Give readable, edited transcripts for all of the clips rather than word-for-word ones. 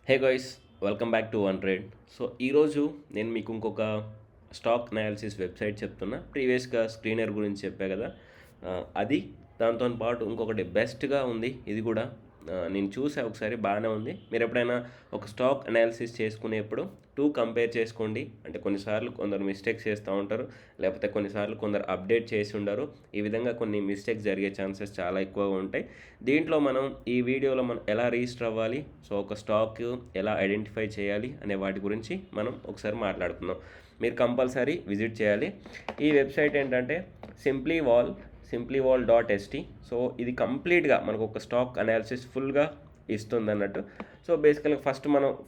Hey guys, welcome back to one trade. So ఈరోజు నేను మీకు ఇంకొక స్టాక్ అనాలిసిస్ వెబ్సైట్ చెప్తున్నా. ప్రీవియస్గా స్క్రీనర్ గురించి చెప్పా కదా, అది దాంతో పాటు ఇంకొకటి బెస్ట్గా ఉంది. ఇది కూడా నేను చూసా ఒకసారి, బాగానే ఉంది. మీరు ఎప్పుడైనా ఒక స్టాక్ అనాలిసిస్ చేసుకునేప్పుడు కంపేర్ చేసుకోండి. అంటే కొన్నిసార్లు కొందరు మిస్టేక్స్ చేస్తూ ఉంటారు, లేకపోతే కొన్నిసార్లు కొందరు అప్డేట్ చేసి ఉండరు. ఈ విధంగా కొన్ని మిస్టేక్స్ జరిగే ఛాన్సెస్ చాలా ఎక్కువగా ఉంటాయి. దీంట్లో మనం ఈ వీడియోలో మనం ఎలా రిజిస్టర్ అవ్వాలి, సో ఒక స్టాక్ ఎలా ఐడెంటిఫై చేయాలి అనే వాటి గురించి మనం ఒకసారి మాట్లాడుకుందాం. మీరు కంపల్సరీ విజిట్ చేయాలి. ఈ వెబ్సైట్ ఏంటంటే సింప్లీవాల్.st. సో ఇది కంప్లీట్గా మనకు ఒక స్టాక్ అనాలిసిస్ ఫుల్గా ఇస్తుంది అన్నట్టు. సో బేసికల్గా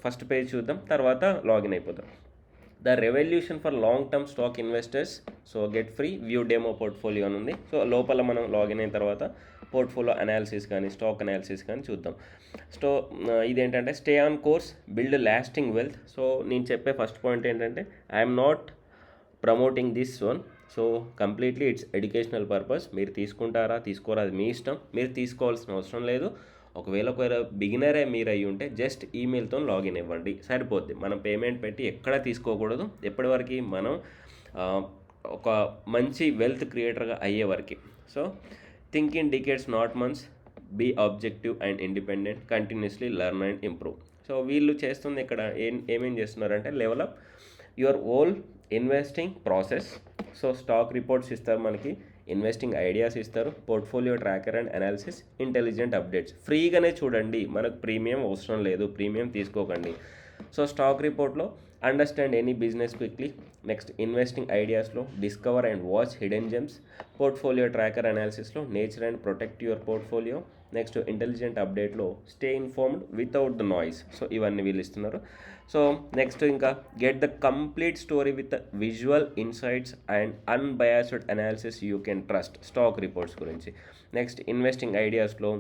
ఫస్ట్ పేజ్ చూద్దాం, తర్వాత లాగిన్ అయిపోతాం. The revolution for long term stock investors, so get free view demo portfolio అని ఉంది. సో లోపల మనం లాగిన్ అయిన తర్వాత పోర్ట్ఫోలియో అనాలిసిస్ కానీ స్టాక్ అనాలిసిస్ కానీ చూద్దాం. సో ఇదేంటంటే stay on course, build lasting wealth. So నేను చెప్పే ఫస్ట్ పాయింట్ ఏంటంటే I'm not promoting this one. So completely it's educational purpose. మీరు తీసుకుంటారా తీసుకోరా అది మీ ఇష్టం, మీరు తీసుకోవాల్సిన అవసరం లేదు. ఒకవేళ బిగినరే మీరు అయ్యి ఉంటే జస్ట్ ఈమెయిల్తో లాగిన్ ఇవ్వండి, సరిపోద్ది. మనం పేమెంట్ పెట్టి ఎక్కడ తీసుకోకూడదు ఎప్పటివరకు మనం ఒక మంచి వెల్త్ క్రియేటర్గా అయ్యే వరకు. So think in decades not months, be objective and independent, continuously learn and improve. So వీళ్ళు చేస్తుంది ఇక్కడ ఏమేం చేస్తున్నారంటే level up your whole investing process. So stock reports ఇస్తారు మనకి, ఇన్వెస్టింగ్ ఐడియాస్ ఇస్తారు, portfolio tracker and analysis, intelligent updates. ఫ్రీగానే చూడండి, మనకు ప్రీమియం అవసరం లేదు, ప్రీమియం తీసుకోకండి. సో స్టాక్ రిపోర్ట్లో understand any business quickly. Next investing ఐడియాస్లో discover and watch hidden gems. Portfolio tracker అనాలిసిస్లో nature and protect your portfolio. Next intelligent అప్డేట్లో stay informed without the noise. So ఇవన్నీ వీళ్ళు ఇస్తున్నారు. సో నెక్స్ట్ ఇంకా get the complete story with visual insights and unbiased analysis you can trust. Stock reports గురించి. Next investing ఐడియాస్లో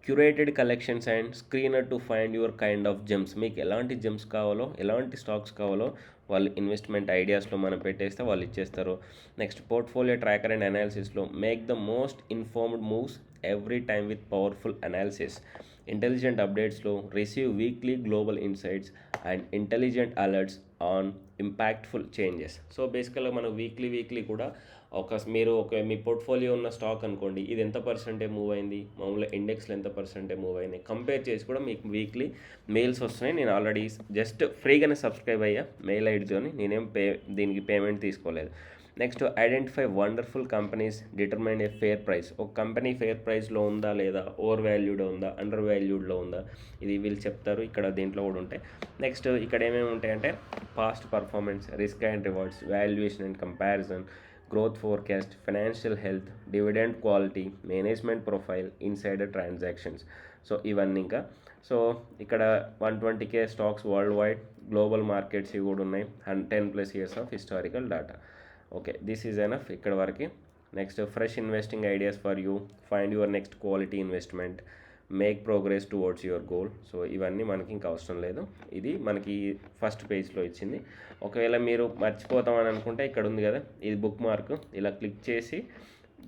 curated collections and screener to find your kind of gems. మీకు ఎలాంటి Gems కావాలో, ఎలాంటి స్టాక్స్ కావాలో వాళ్ళు investment ఐడియాస్లో మనం పెట్టేస్తే వాళ్ళు ఇచ్చేస్తారు. నెక్స్ట్ పోర్ట్ఫోలియో ట్రాకర్ అండ్ అనాలిసిస్లో make the most informed moves every time with powerful analysis. Intelligent అప్డేట్స్లో receive weekly global insights and intelligent alerts on impactful changes. So బేసికల్గా మనకు వీక్లీ కూడా మీరు మీ పోర్ట్ఫోలియో ఉన్న స్టాక్ అనుకోండి, ఇది ఎంత పర్సెంటే మూవ్ అయింది, మామూలుగా ఇండెక్స్లో ఎంత పర్సెంటే మూవ్ అయింది కంపేర్ చేసి కూడా మీకు వీక్లీ మెయిల్స్ వస్తున్నాయి. నేను ఆల్రెడీ జస్ట్ ఫ్రీగానే సబ్స్క్రైబ్ అయ్యా మెయిల్ ఐడితోని, నేనేం దీనికి పేమెంట్ తీసుకోలేదు. Next identify wonderful companies, determine ఏ ఫేర్ ప్రైస్. ఒక కంపెనీ ఫేర్ ప్రైస్లో ఉందా లేదా, ఓవర్ వాల్యూడ్ ఉందా, అండర్ వాల్యూడ్లో ఉందా, ఇది వీళ్ళు చెప్తారు. ఇక్కడ దీంట్లో కూడా ఉంటాయి. నెక్స్ట్ ఇక్కడ ఏమేమి ఉంటాయంటే past performance, risk and rewards, valuation and comparison, growth forecast, financial health, dividend quality, management profile, insider transactions. So ఇవన్నీ ఇంకా. సో ఇక్కడ 120K stocks world wide, global markets ఇవి కూడా ఉన్నాయి, 10+ years of historical data. Okay, this is enough ఇక్కడ వరకు. Next fresh investing ideas for you, find your next quality investment, make progress towards your goal. So ఇవన్నీ మనకి ఇంకా అవసరం లేదు, ఇది మనకి ఫస్ట్ పేజ్లో ఇచ్చింది. ఒకవేళ మీరు మర్చిపోతామని అనుకుంటే ఇక్కడ ఉంది కదా, ఇది బుక్ మార్క్, ఇలా క్లిక్ చేసి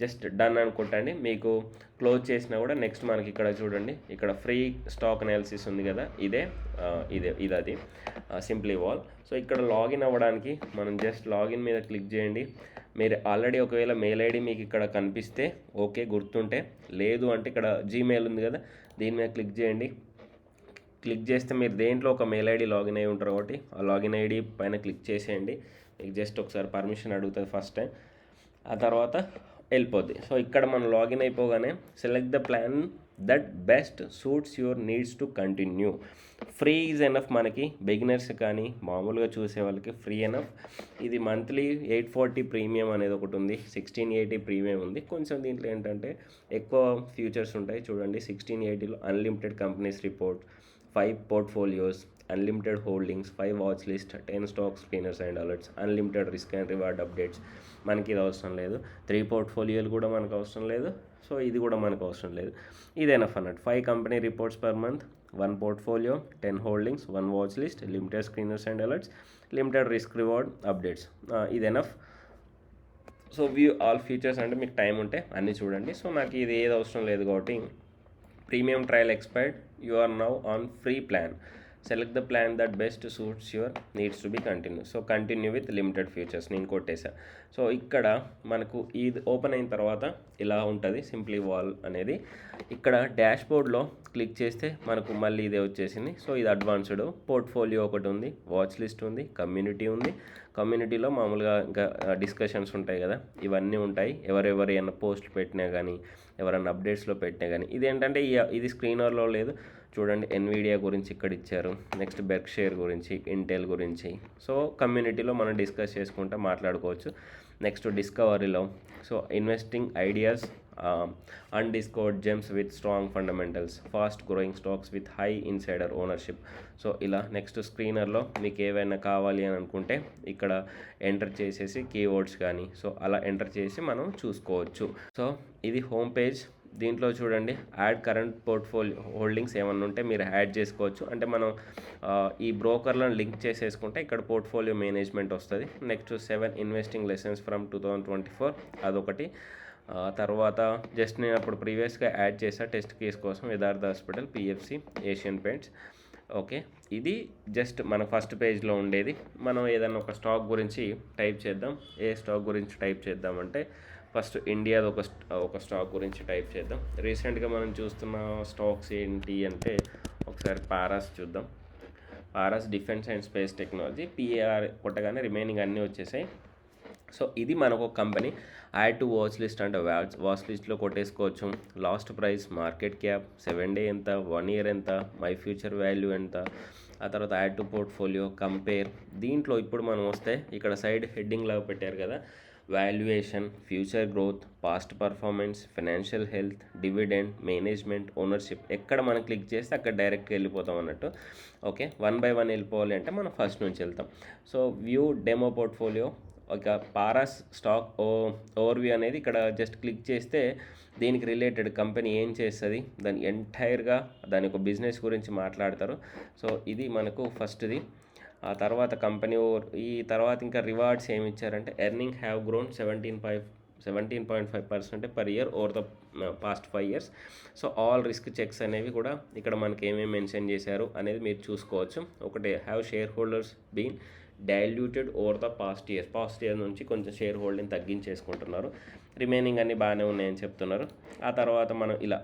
జస్ట్ డన్ అనుకుంటండి. మీకు క్లోజ్ చేసినా కూడా నెక్స్ట్ మనకి ఇక్కడ చూడండి, ఇక్కడ ఫ్రీ స్టాక్ అనాలిసిస్ ఉంది కదా, ఇది అది సింప్లీవాల్. సో ఇక్కడ లాగిన్ అవ్వడానికి మనం జస్ట్ లాగిన్ మీద క్లిక్ చేయండి. మీరు ఆల్రెడీ ఒకవేళ మెయిల్ ఐడి మీకు ఇక్కడ కనిపిస్తే ఓకే, గుర్తుంటే, లేదు అంటే ఇక్కడ జీమెయిల్ ఉంది కదా, దీని మీద క్లిక్ చేయండి. క్లిక్ చేస్తే మీరు దేంట్లో ఒక మెయిల్ ఐడి లాగిన్ అయి ఉంటారు కాబట్టి ఆ లాగిన్ ఐడి పైన క్లిక్ చేసేయండి. మీకు జస్ట్ ఒకసారి పర్మిషన్ అడుగుతుంది ఫస్ట్ టైం, ఆ తర్వాత వెళ్ళిపోద్ది. సో ఇక్కడ మనం లాగిన్ అయిపోగానే select the plan that best suits your needs to continue. Free is enough. మనకి బిగినర్స్ కానీ మామూలుగా చూసే వాళ్ళకి ఫ్రీ ఎనఫ్. ఇది మంత్లీ 840 ప్రీమియం అనేది ఒకటి ఉంది, 1680 ప్రీమియం ఉంది. కొంచెం దీంట్లో ఏంటంటే ఎక్కువ ఫ్యూచర్స్ ఉంటాయి. చూడండి 1680లో unlimited companies report, 5 portfolios, unlimited holdings, 5 watch list, 10 stock screeners and alerts, unlimited risk and reward updates. మనకి ఇది అవసరం లేదు. 3 పోర్ట్ఫోలియోలు కూడా మనకు అవసరం లేదు. సో ఇది కూడా మనకు అవసరం లేదు. ఇది ఎనఫ్ అన్నట్టు. 5 company reports per month, 1 portfolio, 10 holdings, 1 watch list, limited screeners and alerts, limited risk reward updates. ఇది enough. So view all features అంటే మీకు టైం ఉంటే అన్నీ చూడండి. సో నాకు ఇది ఏది అవసరం లేదు కాబట్టి premium trial expired, you are now on free plan. Select the plan that best suits your needs to be continue. So continue with limited futures నేను కొట్టేసా. సో ఇక్కడ మనకు ఇది ఓపెన్ అయిన తర్వాత ఇలా ఉంటుంది సింప్లీ వాల్ అనేది. ఇక్కడ డాష్ బోర్డ్లో క్లిక్ చేస్తే మనకు మళ్ళీ ఇదే వచ్చేసింది. సో ఇది అడ్వాన్స్డ్ పోర్ట్ఫోలియో ఒకటి ఉంది, వాచ్ లిస్ట్ ఉంది, కమ్యూనిటీ ఉంది. కమ్యూనిటీలో మామూలుగా ఇంకా డిస్కషన్స్ ఉంటాయి కదా, ఇవన్నీ ఉంటాయి. ఎవరెవరు ఏమన్నా పోస్టులు పెట్టినా కానీ, ఎవరన్నా అప్డేట్స్లో పెట్టినా కానీ. ఇదేంటంటే ఇది స్క్రీనర్లో లేదు చూడండి. ఎన్విడియా గురించి ఇక్కడ ఇచ్చారు, నెక్స్ట్ బెర్క్షైర్ గురించి, ఇంటెల్ గురించి. సో కమ్యూనిటీలో మనం డిస్కస్ చేసుకుంటే మాట్లాడుకోవచ్చు. నెక్స్ట్ డిస్కవరీలో so investing ideas, undiscovered gems with strong fundamentals, fast growing stocks with high insider ownership. So ఇలా నెక్స్ట్ స్క్రీనర్లో మీకు ఏవైనా కావాలి అని అనుకుంటే ఇక్కడ ఎంటర్ చేసేసి కీవర్డ్స్ కానీ సో అలా ఎంటర్ చేసి మనం చూసుకోవచ్చు. సో ఇది హోమ్ పేజ్. దీంట్లో చూడండి యాడ్ కరెంట్ పోర్ట్ఫోలియో హోల్డింగ్స్ ఏమన్నా ఉంటే మీరు యాడ్ చేసుకోవచ్చు. అంటే మనం ఈ బ్రోకర్లను లింక్ చేసేసుకుంటే ఇక్కడ పోర్ట్ఫోలియో మేనేజ్మెంట్ వస్తుంది. నెక్స్ట్ 7 ఇన్వెస్టింగ్ లెసన్స్ ఫ్రమ్ 2024 అదొకటి. తర్వాత జస్ట్ నేను అప్పుడు ప్రీవియస్గా యాడ్ చేసా టెస్ట్ కేస్ కోసం యథార్థ hospital, PFC, Asian paints. Okay, ఇది జస్ట్ మన ఫస్ట్ పేజ్లో ఉండేది. మనం ఏదైనా ఒక స్టాక్ గురించి టైప్ చేద్దాం. ఏ స్టాక్ గురించి టైప్ చేద్దామంటే ఫస్ట్ ఇండియాది ఒక స్టాక్ గురించి టైప్ చేద్దాం. రీసెంట్గా మనం చూస్తున్న స్టాక్స్ ఏంటి అంటే ఒకసారి పారాస్ చూద్దాం. Paras defence and space technology, PAR కొట్టగానే రిమైనింగ్ అన్నీ వచ్చేసాయి. సో ఇది మనకు ఒక company. Add to watch list అంటే వాచ్ లిస్ట్లో కొట్టేసుకోవచ్చు. Last price, market cap, 7 day ఎంత, 1 ఇయర్ ఎంత, మై ఫ్యూచర్ వాల్యూ ఎంత, ఆ తర్వాత యాడ్ టు పోర్ట్ఫోలియో, కంపేర్. దీంట్లో ఇప్పుడు మనం వస్తే ఇక్కడ సైడ్ హెడ్డింగ్ లాగా పెట్టారు కదా, valuation, future growth, past performance, financial health, dividend, management, ownership. ఎక్కడ మనం క్లిక్ చేస్తే అక్కడ డైరెక్ట్గా వెళ్ళిపోతాం అన్నట్టు. ఓకే, 1 by 1 వెళ్ళిపోవాలి అంటే మనం ఫస్ట్ నుంచి వెళ్తాం. సో వ్యూ డెమో పోర్ట్ఫోలియో, ఒక పారాస్ స్టాక్ ఓవర్వ్యూ అనేది ఇక్కడ జస్ట్ క్లిక్ చేస్తే దీనికి రిలేటెడ్ కంపెనీ ఏం చేస్తుంది దాని ఎంటైర్గా దాని ఒక బిజినెస్ గురించి మాట్లాడతారు. సో ఇది మనకు ఫస్ట్ది. ఆ తర్వాత కంపెనీ ఈ తర్వాత ఇంకా రివార్డ్స్ ఏమి ఇచ్చారంటే earning have grown 17.5% per year over the past 5 years. So all risk checks అనేవి కూడా ఇక్కడ మనకి ఏమేమి మెన్షన్ చేశారు అనేది మీరు చూసుకోవచ్చు. ఒకటి have shareholders been diluted over the past year నుంచి కొంచెం షేర్ హోల్డింగ్ తగ్గించేసుకుంటున్నారు. రిమైనింగ్ అన్నీ బాగానే ఉన్నాయని చెప్తున్నారు. ఆ తర్వాత మనం ఇలా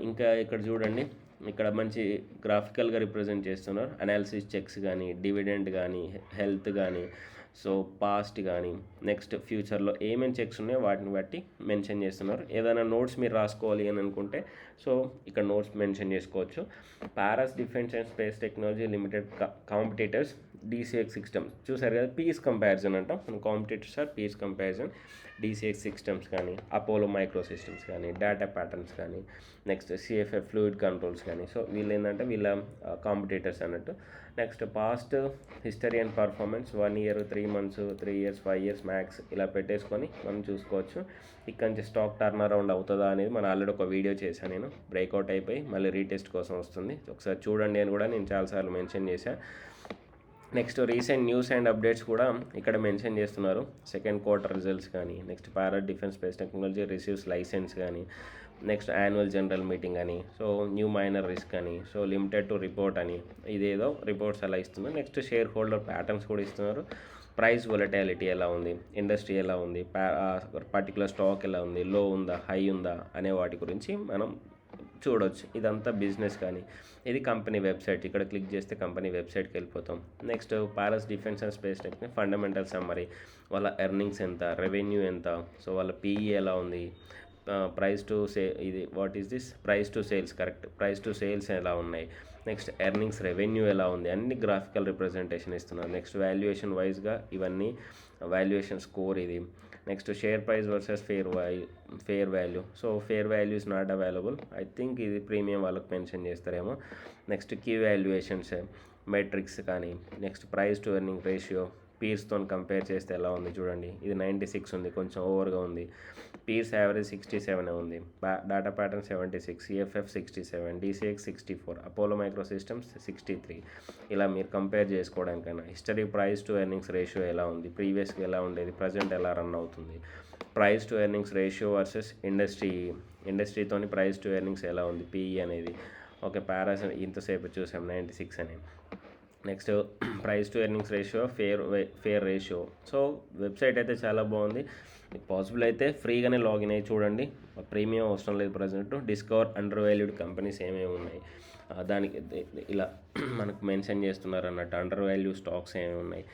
ఇంకా ఇక్కడ చూడండి, ఇక్కడ మంచి గ్రాఫికల్గా రిప్రజెంట్ చేస్తున్నారు. అనాలిసిస్ చెక్స్ కానీ, డివిడెండ్ కానీ, హెల్త్ కానీ, సో పాస్ట్ కానీ, నెక్స్ట్ ఫ్యూచర్లో ఏమేమి చెక్స్ ఉన్నాయో వాటిని బట్టి మెన్షన్ చేస్తున్నారు. ఏదైనా నోట్స్ మీరు రాసుకోవాలి అని అనుకుంటే సో ఇక్కడ నోట్స్ మెన్షన్ చేసుకోవచ్చు. Paras defence and space technology limited competitors DCX systems చూసారు కదా, పీస్ కంపారిజన్ అంటాం. మన competitors or peers comparison. DCX systems కానీ, అపోలో మైక్రో సిస్టమ్స్ కానీ, డేటా ప్యాటర్న్స్ కానీ, నెక్స్ట్ సిఎఫ్ఎఫ్ ఫ్లూయిడ్ కంట్రోల్స్ కానీ. సో వీళ్ళు ఏంటంటే వీళ్ళ కాంపిటీటర్స్ అన్నట్టు. Next past history and performance 1 year, 3 months, 3 years, 5 years max ఇలా పెట్టేసుకొని మనం చూసుకోవచ్చు. ఇక్కడ నుంచి స్టాక్ టర్న్ అరౌండ్ అవుతుందా అనేది మనం ఆల్రెడీ ఒక వీడియో చేశాను. నేను బ్రేక్అవుట్ అయిపోయి మళ్ళీ రీటెస్ట్ కోసం వస్తుంది, ఒకసారి చూడండి అని కూడా నేను చాలాసార్లు మెన్షన్ చేశాను. Next recent news and updates కూడా ఇక్కడ మెన్షన్ చేస్తున్నారు. సెకండ్ క్వార్టర్ రిజల్ట్స్ కానీ, next Para defence space technology receives licence కానీ, నెక్స్ట్ యాన్యువల్ జనరల్ మీటింగ్ అని, సో న్యూ మైనర్ రిస్క్ అని, సో లిమిటెడ్ టు రిపోర్ట్ అని, ఇదేదో రిపోర్ట్స్ అలా ఇస్తున్నారు. నెక్స్ట్ షేర్ హోల్డర్ ప్యాటర్న్స్ కూడా ఇస్తున్నారు. ప్రైస్ వొలటాలిటీ ఎలా ఉంది, ఇండస్ట్రీ ఎలా ఉంది, పర్టికులర్ స్టాక్ ఎలా ఉంది, లో ఉందా, హై ఉందా అనే వాటి గురించి మనం చూడవచ్చు. ఇదంతా బిజినెస్ కానీ. ఇది కంపెనీ వెబ్సైట్. ఇక్కడ క్లిక్ చేస్తే కంపెనీ వెబ్సైట్కి వెళ్ళిపోతాం. Next paras defence and space technology fundamental summary, వాళ్ళ ఎర్నింగ్స్ ఎంత, రెవెన్యూ ఎంత, సో వాళ్ళ పీఈ ఎలా ఉంది, ప్రైస్ టు ఇది what is this price to sales, correct, price to sales ఎలా ఉన్నాయి, నెక్స్ట్ ఎర్నింగ్స్ రెవెన్యూ ఎలా ఉంది, అన్ని గ్రాఫికల్ రిప్రజెంటేషన్ ఇస్తున్నారు. నెక్స్ట్ వాల్యుయేషన్ వైజ్గా ఇవన్నీ వాల్యుయేషన్ స్కోర్ ఇది. Next share price versus fair value. So fair value is not available, I think ఇది ప్రీమియం వాళ్ళకి మెన్షన్ చేస్తారేమో. నెక్స్ట్ కీ వాల్యుయేషన్స్ మెట్రిక్స్ కానీ, next price to earning ratio పీర్స్తో compare చేస్తే ఎలా ఉంది చూడండి. ఇది 96 ఉంది, కొంచెం ఓవర్గా ఉంది. పీర్స్ యావరేజ్ 67 ఉంది. Data pattern 76, CFF 67, DCX 64, Apollo micro systems 63. ఇలా మీరు కంపేర్ చేసుకోవడానికైనా history price to earnings ratio ఎలా ఉంది, ప్రీవియస్గా ఎలా ఉండేది, ప్రజెంట్ ఎలా రన్ అవుతుంది, price to earnings ratio versus ఇండస్ట్రీతోని ప్రైస్ టు ఎర్నింగ్స్ ఎలా ఉంది, పీఈ అనేది. ఓకే, పారాస్ ఇంతసేపు చూసాం 96 అని. Next price to earnings ratio fair ratio. So website అయితే చాలా బాగుంది. మీకు పాసిబుల్ అయితే ఫ్రీగానే లాగిన్ అయ్యి చూడండి. ప్రీమియం అవసరం లేదు. Present discover under valued companies ఏమేమి ఉన్నాయి దానికి ఇలా మనకు మెన్షన్ చేస్తున్నారు అన్నట్టు. అండర్ వాల్యూ స్టాక్స్ ఏమేమి ఉన్నాయి,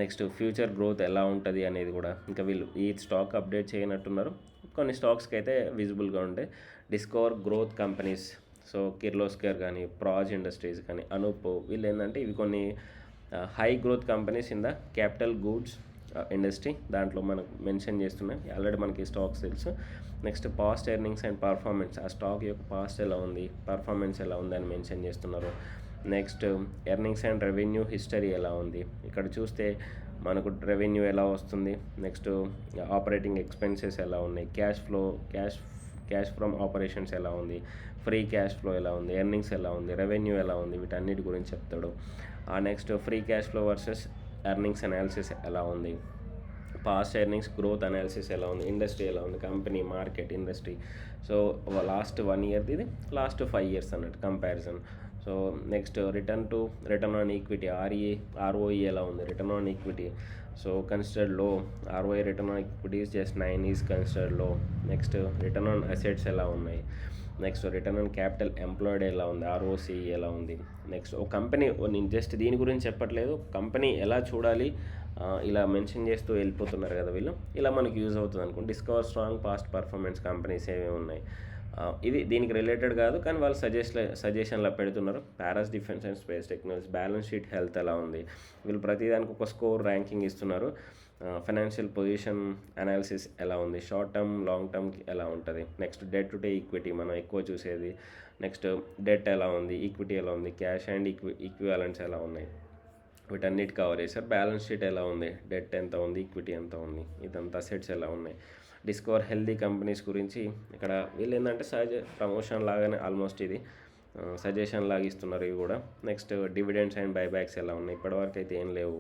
నెక్స్ట్ ఫ్యూచర్ గ్రోత్ ఎలా ఉంటుంది అనేది కూడా. ఇంకా వీళ్ళు ఈ స్టాక్ అప్డేట్ చేయనట్టున్నారు. కొన్ని స్టాక్స్కి అయితే విజిబుల్గా ఉంటాయి. Discover growth companies, so Kirloskar కానీ, ప్రాజ్ ఇండస్ట్రీస్ కానీ, అనూప్, వీళ్ళు ఏంటంటే ఇవి కొన్ని high growth companies in the capital goods industry. దాంట్లో మనకు మెన్షన్ చేస్తున్నాయి. ఆల్రెడీ మనకి స్టాక్స్ తెలుసు. Next past earnings and performance, ఆ స్టాక్ యొక్క పాస్ట్ ఎలా ఉంది, పర్ఫార్మెన్స్ ఎలా ఉంది అని మెన్షన్ చేస్తున్నారు. Next earnings and revenue history ఎలా ఉంది. ఇక్కడ చూస్తే మనకు రెవెన్యూ ఎలా వస్తుంది, నెక్స్ట్ ఆపరేటింగ్ ఎక్స్పెన్సెస్ ఎలా ఉన్నాయి, క్యాష్ ఫ్రమ్ ఆపరేషన్స్ ఎలా ఉంది, ఫ్రీ క్యాష్ ఫ్లో ఎలా ఉంది, ఎర్నింగ్స్ ఎలా ఉంది, రెవెన్యూ ఎలా ఉంది, వీటన్నిటి గురించి చెప్తాడు. Next free cash flow versus earnings analysis ఎలా ఉంది, పాస్ట్ ఎర్నింగ్స్ గ్రోత్ అనాలిసిస్ ఎలా ఉంది, ఇండస్ట్రీ ఎలా ఉంది, company, market, industry. So last 1 year ఇది, లాస్ట్ 5 years అన్నట్టు comparison. So next return on equity, ROE ఎలా ఉంది, return on equity so considered లో, ROI return on equity just 9 is considered లో. నెక్స్ట్ రిటర్న్ ఆన్ అసెట్స్ ఎలా ఉన్నాయి, next return on capital employed ఎలా ఉంది, ROCE ఎలా ఉంది. నెక్స్ట్ ఒక కంపెనీ, నేను జస్ట్ దీని గురించి చెప్పట్లేదు, కంపెనీ ఎలా చూడాలి ఇలా మెన్షన్ చేస్తూ వెళ్ళిపోతున్నారు కదా వీళ్ళు. ఇలా మనకి యూజ్ అవుతుంది అనుకోండి. Discover strong past performance companies ఏమేమి ఉన్నాయి. ఇది దీనికి రిలేటెడ్ కాదు కానీ వాళ్ళు సజెషన్లో పెడుతున్నారు. Paras defence and space technology, balance sheet health ఎలా ఉంది. వీళ్ళు ప్రతిదానికి ఒక స్కోర్ ర్యాంకింగ్ ఇస్తున్నారు. ఫైనాన్షియల్ పొజిషన్ అనాలిసిస్ ఎలా ఉంది, షార్ట్ టర్మ్ లాంగ్ టర్మ్కి ఎలా ఉంటుంది. నెక్స్ట్ డెట్ టు ఈక్విటీ మనం ఎక్కువ చూసేది. నెక్స్ట్ డెట్ ఎలా ఉంది, ఈక్విటీ ఎలా ఉంది, క్యాష్ అండ్ ఈక్వివాలెంట్స్ ఎలా ఉన్నాయి, వీటన్నిటి కవర్ చేశారు. బ్యాలెన్స్ షీట్ ఎలా ఉంది, డెట్ ఎంత ఉంది, ఈక్విటీ ఎంత ఉంది, ఇదంతా అసెట్స్ ఎలా ఉన్నాయి. డిస్కవర్ హెల్దీ కంపెనీస్ గురించి ఇక్కడ వీళ్ళు ఏంటంటే ప్రమోషన్ లాగానే ఆల్మోస్ట్ ఇది సజెషన్ లాగా ఇస్తున్నారు ఇవి కూడా. నెక్స్ట్ డివిడెండ్స్ అండ్ బైబ్యాక్స్ ఎలా ఉన్నాయి, ఇప్పటివరకు అయితే ఏం లేవు,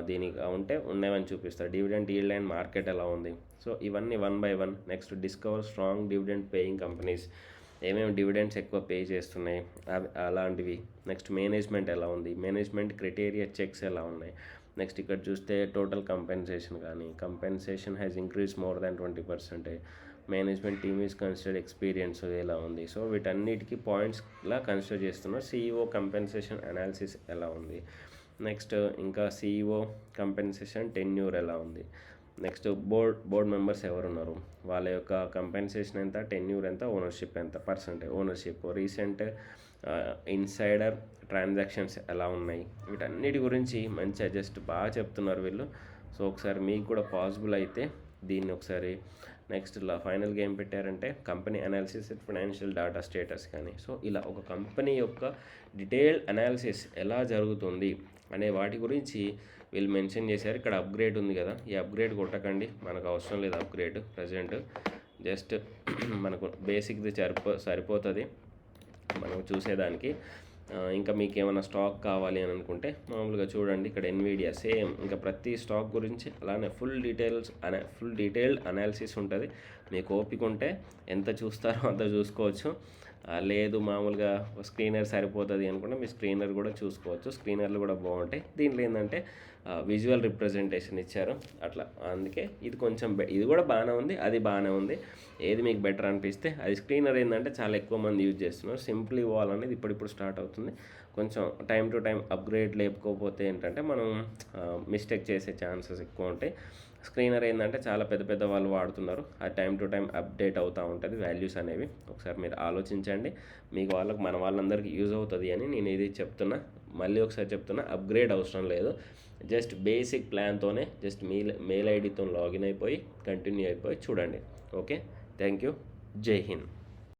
దీనికి ఉంటే ఉన్నాయని చూపిస్తారు. డివిడెండ్ ఈల్డ్ అండ్ మార్కెట్ ఎలా ఉంది. సో ఇవన్నీ 1 by 1. Next discover strong dividend paying companies, ఏమేమి డివిడెండ్స్ ఎక్కువ పే చేస్తున్నాయి అలాంటివి. నెక్స్ట్ మేనేజ్మెంట్ ఎలా ఉంది, మేనేజ్మెంట్ క్రైటీరియా చెక్స్ ఎలా ఉన్నాయి. నెక్స్ట్ ఇక్కడ చూస్తే total compensation has increase more than 20%. Management team is considered experience ఎలా ఉంది. సో వీటన్నిటికీ పాయింట్స్లా కన్సిడర్ చేస్తున్నారు. CEO కంపెన్సేషన్ అనాలిసిస్ ఎలా ఉంది. నెక్స్ట్ ఇంకా CEO కంపెన్సేషన్ టెన్యూర్ ఎలా ఉంది. నెక్స్ట్ బోర్డ్ మెంబర్స్ ఎవరున్నారు, వాళ్ళ యొక్క కంపెన్సేషన్ ఎంత, టెన్యూర్ ఎంత, ఓనర్షిప్ ఎంత, percentage ownership, recent insider transactions ఎలా ఉన్నాయి. వీటన్నిటి గురించి మంచిగా జస్ట్ బాగా చెప్తున్నారు వీళ్ళు. సో ఒకసారి మీకు కూడా పాసిబుల్ అయితే దీన్ని ఒకసారి. నెక్స్ట్ ఫైనల్గా ఏం పెట్టారంటే company analysis and financial data status కానీ. సో ఇలా ఒక కంపెనీ యొక్క డీటెయిల్డ్ అనాలిసిస్ ఎలా జరుగుతుంది అనే వాటి గురించి వీళ్ళు మెన్షన్ చేశారు. ఇక్కడ అప్గ్రేడ్ ఉంది కదా, ఈ అప్గ్రేడ్ కొట్టకండి, మనకు అవసరం లేదు అప్గ్రేడ్ ప్రజెంట్. జస్ట్ మనకు బేసిక్ది సరిపోతుంది మనం చూసేదానికి. ఇంకా మీకు ఏమైనా స్టాక్ కావాలి అని అనుకుంటే మామూలుగా చూడండి, ఇక్కడ ఎన్విడియా సేమ్ ఇంకా ప్రతి స్టాక్ గురించి అలానే ఫుల్ డీటెయిల్డ్ అనాలిసిస్ ఉంటుంది. మీకు ఓపిక ఉంటే ఎంత చూస్తారో అంత చూసుకోవచ్చు. లేదు మామూలుగా స్క్రీనర్ సరిపోతుంది అనుకుంటే మీ స్క్రీనర్ కూడా చూసుకోవచ్చు. స్క్రీనర్లు కూడా బాగుంటాయి. దీంట్లో ఏంటంటే విజువల్ రిప్రజెంటేషన్ ఇచ్చారు అట్లా. అందుకే ఇది కొంచెం ఇది కూడా బాగానే ఉంది, అది బాగానే ఉంది. ఏది మీకు బెటర్ అనిపిస్తే అది. స్క్రీనర్ ఏంటంటే చాలా ఎక్కువ మంది యూజ్ చేస్తున్నారు. సింప్లీ వాల్ అనేది ఇప్పుడిప్పుడు స్టార్ట్ అవుతుంది. కొంచెం టైం టు టైం అప్గ్రేడ్ లేకపోతే ఏంటంటే మనం మిస్టేక్ చేసే ఛాన్సెస్ ఎక్కువ ఉంటాయి. స్క్రీనర్ ఏంటంటే చాలా పెద్ద వాళ్ళు వాడుతున్నారు. అది టైం టు టైం అప్డేట్ అవుతూ ఉంటుంది వాల్యూస్ అనేవి. ఒకసారి మీరు ఆలోచించండి, మీకు మన వాళ్ళందరికీ యూజ్ అవుతుంది అని నేను ఇది చెప్తున్నా. మళ్ళీ ఒకసారి చెప్తున్నా, అప్గ్రేడ్ అవసరం లేదు. జస్ట్ బేసిక్ ప్లాన్తోనే జస్ట్ మెయిల్ ఐడితో లాగిన్ అయిపోయి కంటిన్యూ అయిపోయి చూడండి. ఓకే, థ్యాంక్ యూ, జై హింద్.